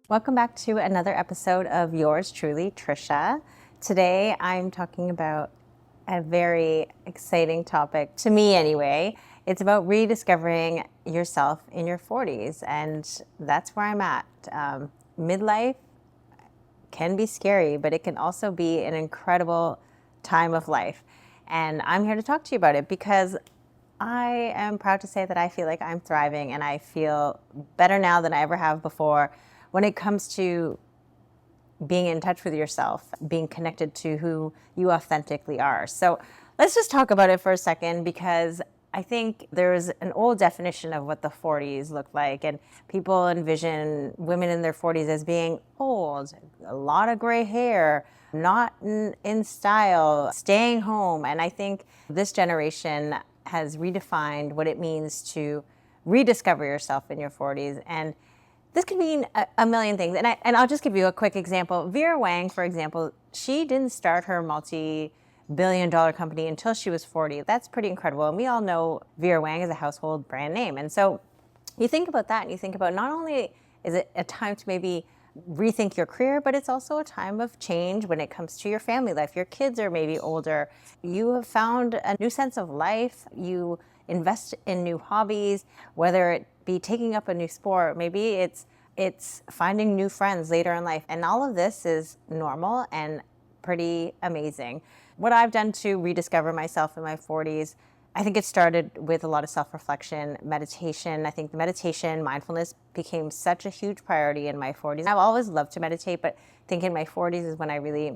Welcome back to another episode of yours truly, Trisha. Today I'm talking about a very exciting topic, to me anyway. It's about rediscovering yourself in your 40s, and that's where I'm at. Midlife can be scary, but it can also be an incredible time of life. And I'm here to talk to you about it because I am proud to say that I feel like I'm thriving and I feel better now than I ever have before when it comes to being in touch with yourself, being connected to who you authentically are. So let's just talk about it for a second, because I think there's an old definition of what the 40s look like, and people envision women in their 40s as being old, a lot of gray hair, not in style, staying home. And I think this generation has redefined what it means to rediscover yourself in your 40s. And this could mean a million things. And I'll just give you a quick example. Vera Wang, for example, she didn't start her multi-billion-dollar company until she was 40. That's pretty incredible. And we all know Vera Wang is a household brand name. And so you think about that and you think about, not only is it a time to maybe rethink your career, but it's also a time of change when it comes to your family life. Your kids are maybe older. You have found a new sense of life. You invest in new hobbies, whether it be taking up a new sport, maybe it's finding new friends later in life. And all of this is normal and pretty amazing. What I've done to rediscover myself in my 40s, I think it started with a lot of self-reflection, meditation. I think the meditation, mindfulness became such a huge priority in my 40s. I've always loved to meditate, but I think in my 40s is when I really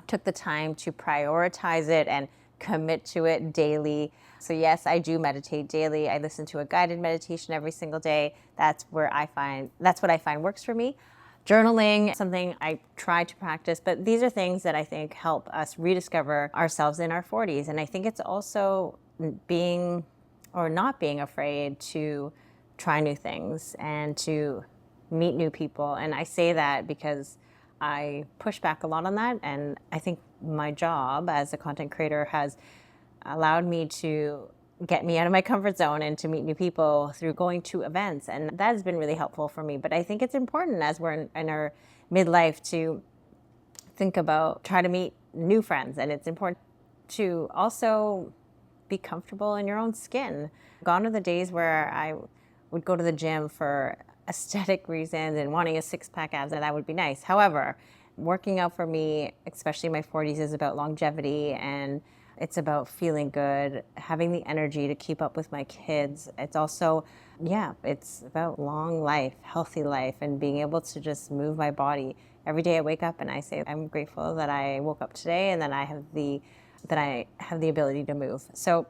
took the time to prioritize it and commit to it daily. So yes, I do meditate daily. I listen to a guided meditation every single day. That's what I find works for me. Journaling, something I try to practice, but these are things that I think help us rediscover ourselves in our 40s. And I think it's also being or not being afraid to try new things and to meet new people. And I say that because I push back a lot on that. And I think my job as a content creator has allowed me to get me out of my comfort zone and to meet new people through going to events. And that has been really helpful for me. But I think it's important as we're in our midlife to think about, try to meet new friends. And it's important to also be comfortable in your own skin. Gone are the days where I would go to the gym for aesthetic reasons and wanting a six-pack abs, and that would be nice. However, working out for me, especially in my 40s, is about longevity, and it's about feeling good, having the energy to keep up with my kids. It's also, it's about long life, healthy life, and being able to just move my body. Every day I wake up and I say, I'm grateful that I woke up today and that I have the ability to move. So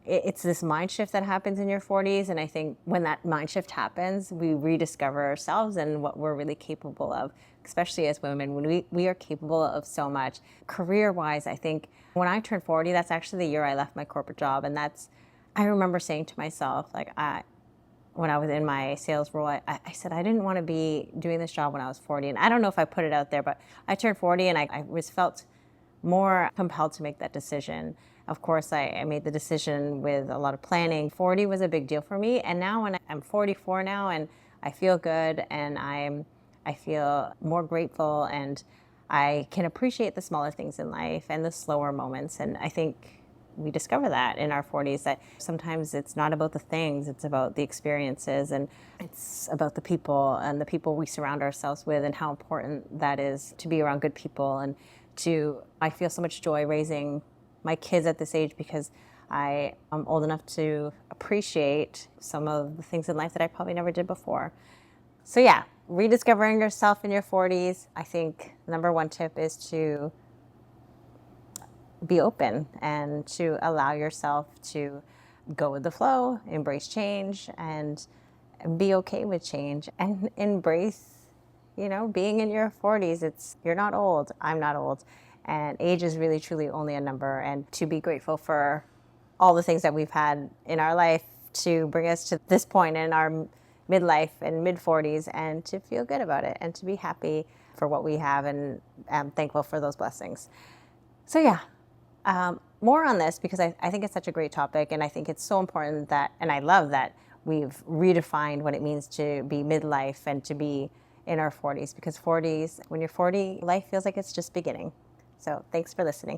it's this mind shift that happens in your 40s. And I think when that mind shift happens, we rediscover ourselves and what we're really capable of, especially as women, when we are capable of so much. Career-wise, I think when I turned 40, that's actually the year I left my corporate job. And I remember saying to myself, when I was in my sales role, I said I didn't want to be doing this job when I was 40. And I don't know if I put it out there, but I turned 40 and I felt more compelled to make that decision. Of course, I made the decision with a lot of planning. 40 was a big deal for me. And now when I'm 44 now, and I feel good, and I feel more grateful, and I can appreciate the smaller things in life and the slower moments. And I think we discover that in our 40s, that sometimes it's not about the things, it's about the experiences, and it's about the people and the people we surround ourselves with, and how important that is to be around good people. And I feel so much joy raising my kids at this age because I am old enough to appreciate some of the things in life that I probably never did before. So yeah, rediscovering yourself in your 40s, I think the number one tip is to be open and to allow yourself to go with the flow, embrace change, and be okay with change, and embrace, being in your 40s. You're not old, I'm not old, and age is really truly only a number. And to be grateful for all the things that we've had in our life to bring us to this point in our midlife and mid 40s, and to feel good about it and to be happy for what we have, and I'm thankful for those blessings. So yeah, more on this because I think it's such a great topic, and I think it's so important and I love that we've redefined what it means to be midlife and to be in our 40s, because when you're 40, life feels like it's just beginning. So thanks for listening.